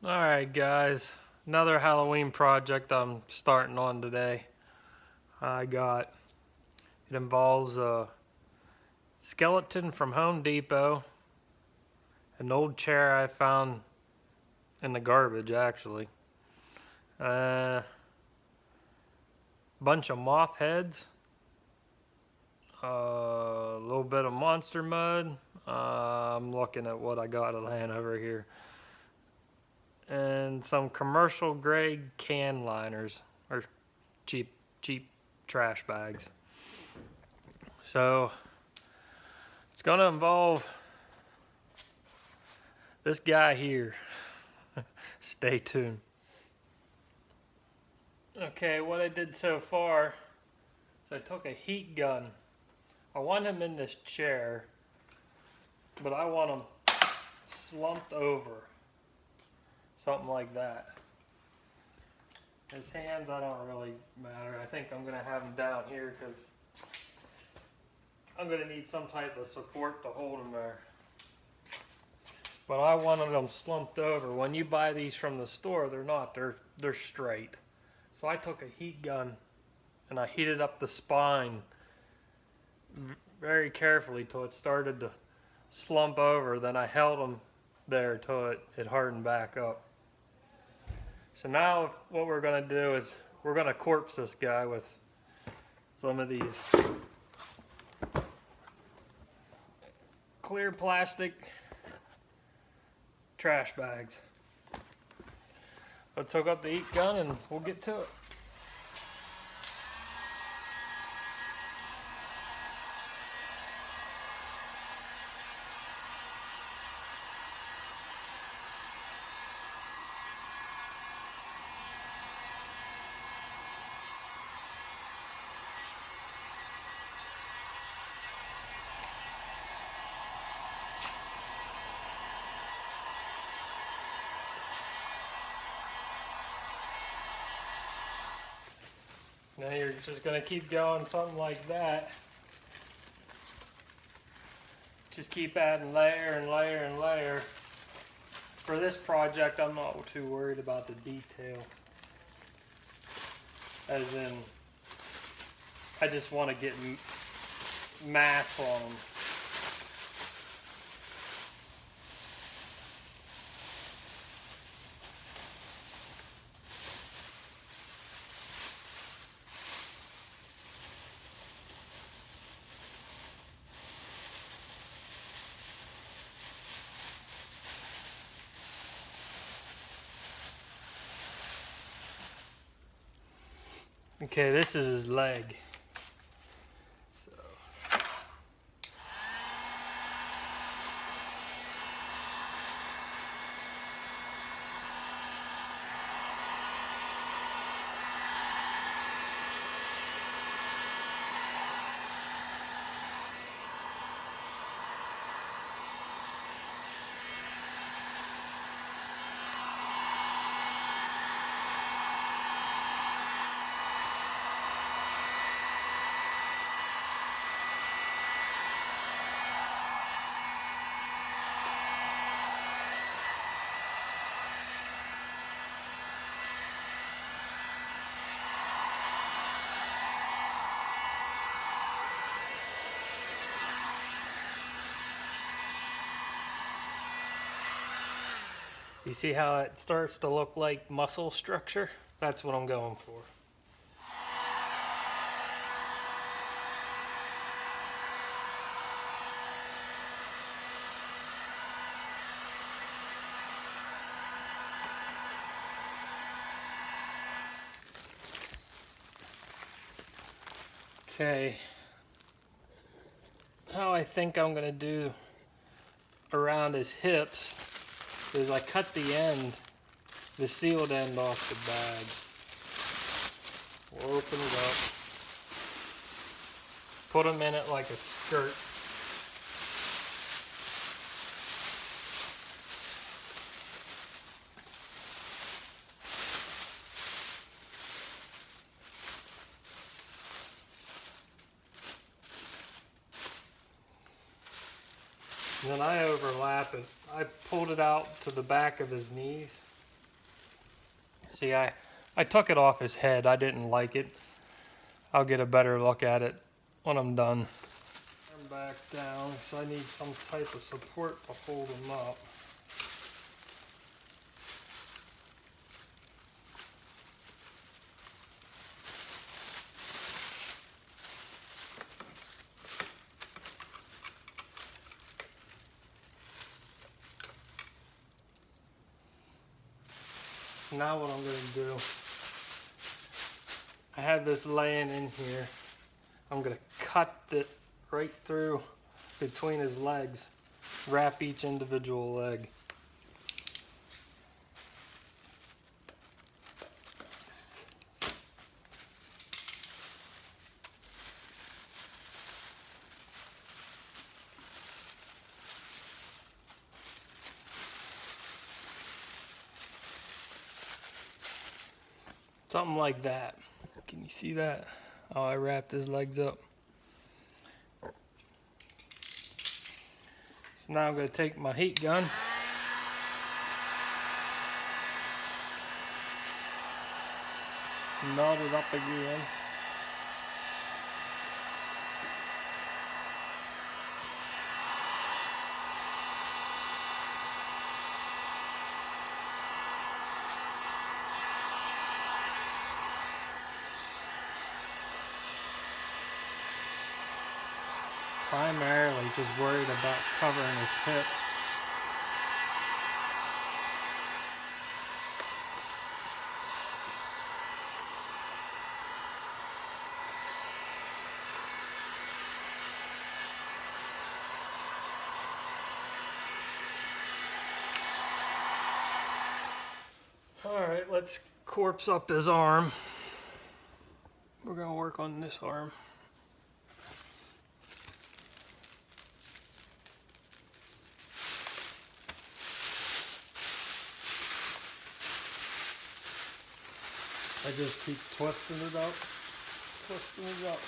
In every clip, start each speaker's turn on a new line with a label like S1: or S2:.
S1: Alright guys, another Halloween project I'm starting on today. It involves a skeleton from Home Depot, an old chair I found in the garbage actually, a bunch of mop heads, a little bit of monster mud. I'm looking at what I got laying over here. And some commercial grade can liners, or cheap trash bags. So it's gonna involve this guy here. Stay tuned. Okay, what I did so far is I took a heat gun. I want him in this chair, but I want him slumped over. Something like that. His hands, I don't really matter. I think I'm gonna have him down here because I'm gonna need some type of support to hold him there. But I wanted them slumped over. When you buy these from the store, they're not. They're straight. So I took a heat gun and I heated up the spine very carefully till it started to slump over. Then I held them there till it hardened back up. So now what we're going to do is we're going to corpse this guy with some of these clear plastic trash bags. Let's hook up the heat gun and we'll get to it. Now you're just going to keep going something like that. Just keep adding layer and layer and layer. For this project, I'm not too worried about the detail. As in, I just want to get mass on them. Okay, this is his leg. You see how it starts to look like muscle structure? That's what I'm going for. Okay, how I think I'm gonna do around his hips is I cut the end, the sealed end off the bag. We'll open it up, put them in it like a skirt. And then I overlap it. I pulled it out to the back of his knees See, I took it off his head. I didn't like it. I'll get a better look at it when I'm done. Turn back down because I need some type of support to hold him up. So now what I'm going to do, I have this laying in here. I'm going to cut it right through between his legs, wrap each individual leg. Something like that. Can you see that? Oh, I wrapped his legs up. So now I'm going to take my heat gun. Melt it up again. Primarily just worried about covering his hips. Alright, let's corpse up his arm. We're going to work on this arm. I just keep twisting it up, twisting it up.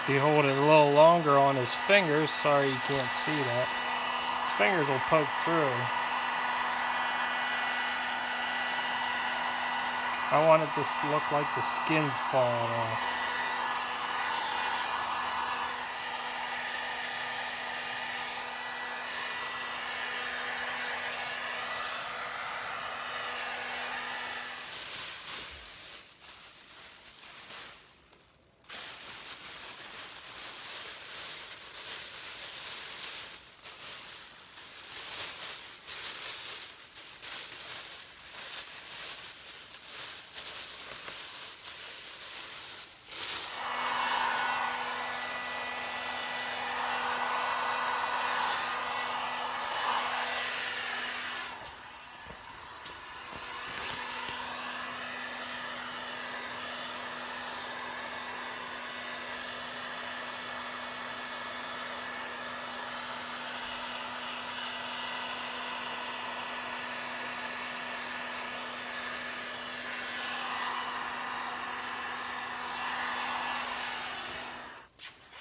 S1: If you hold it a little longer on his fingers, sorry you can't see that, his fingers will poke through. I want it to look like the skin's falling off.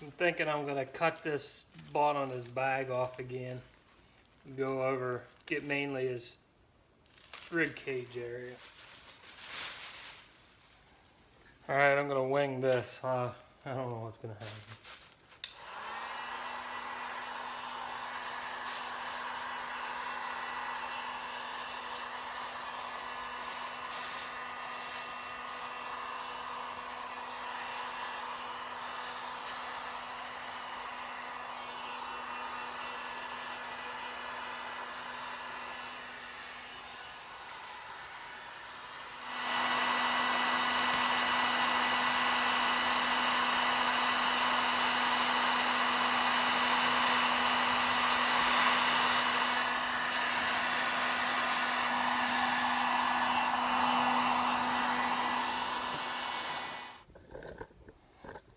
S1: I'm thinking I'm going to cut this bot on his bag off again. Go over, get mainly his rib cage area. Alright, I'm going to wing this. I don't know what's going to happen.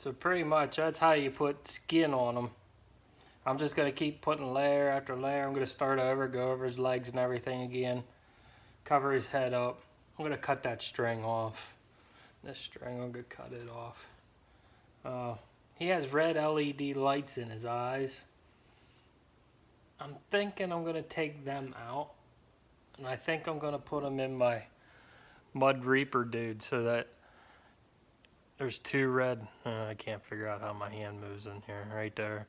S1: So pretty much that's how you put skin on them. I'm just going to keep putting layer after layer. I'm going to start over, go over his legs and everything again. Cover his head up. I'm going to cut that string off. This string, I'm going to cut it off. He has red LED lights in his eyes. I'm thinking I'm going to take them out. And I think I'm going to put them in my Mud Reaper dude so that there's two red. I can't figure out how my hand moves in here. Right there.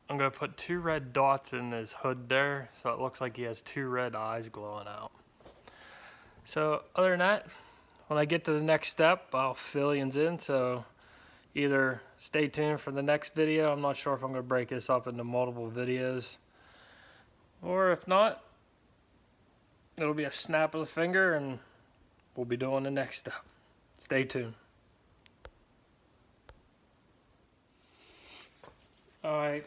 S1: I'm going to put two red dots in his hood there so it looks like he has two red eyes glowing out. So other than that, when I get to the next step, I'll fill you in. So either stay tuned for the next video. I'm not sure if I'm going to break this up into multiple videos. Or if not, it'll be a snap of the finger and we'll be doing the next step. Stay tuned. Alright.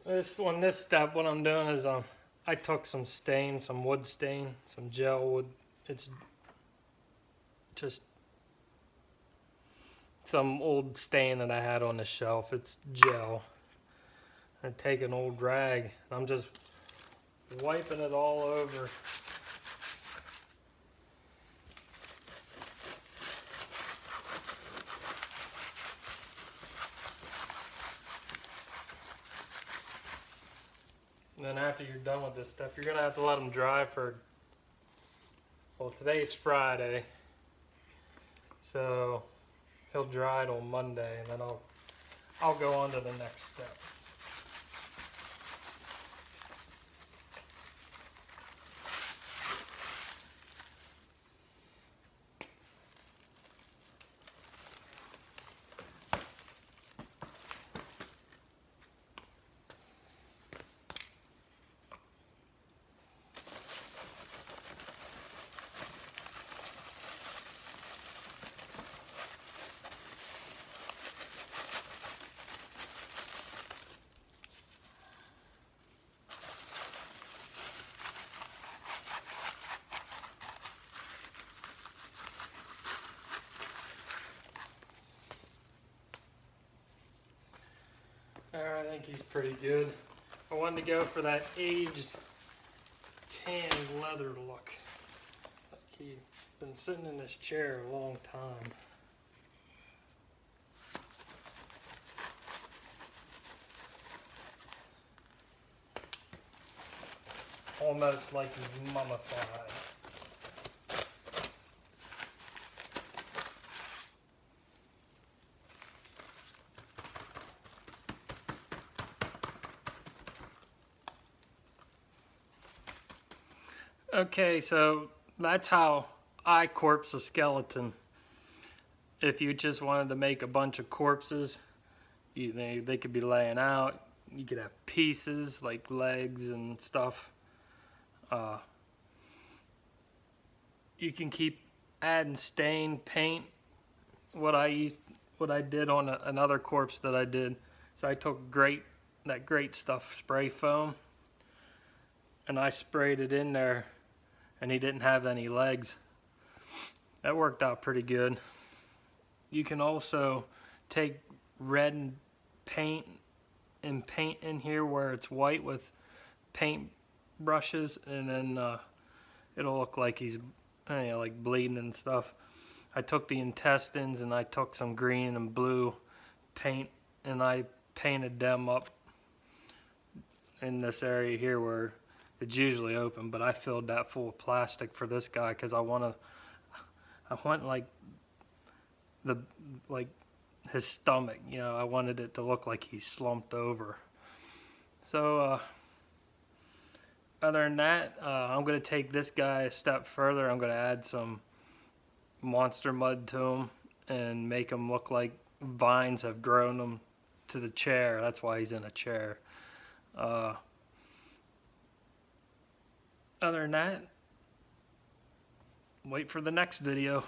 S1: This step, what I'm doing is I took some stain, some wood stain, some gel wood. It's just some old stain that I had on the shelf. It's gel. I take an old rag and I'm just wiping it all over. And then after you're done with this stuff, you're going to have to let them dry for, well, today's Friday. So he'll dry it on Monday, and then I'll go on to the next step. I think he's pretty good. I wanted to go for that aged tan leather look. Like he's been sitting in this chair a long time. Almost like he's mummified. Okay, so that's how I corpse a skeleton. If you just wanted to make a bunch of corpses, they could be laying out. You could have pieces like legs and stuff. You can keep adding stain, paint. What I did on another corpse that I did. So I took that great stuff, spray foam, and I sprayed it in there. And he didn't have any legs. That worked out pretty good. You can also take red and paint in here where it's white with paint brushes, and then it'll look like he's like bleeding and stuff. I took the intestines and I took some green and blue paint and I painted them up in this area here where it's usually open, but I filled that full of plastic for this guy because I want like his stomach, I wanted it to look like he's slumped over. So other than that, I'm going to take this guy a step further. I'm going to add some monster mud to him and make him look like vines have grown him to the chair. That's why he's in a chair. Other than that, wait for the next video.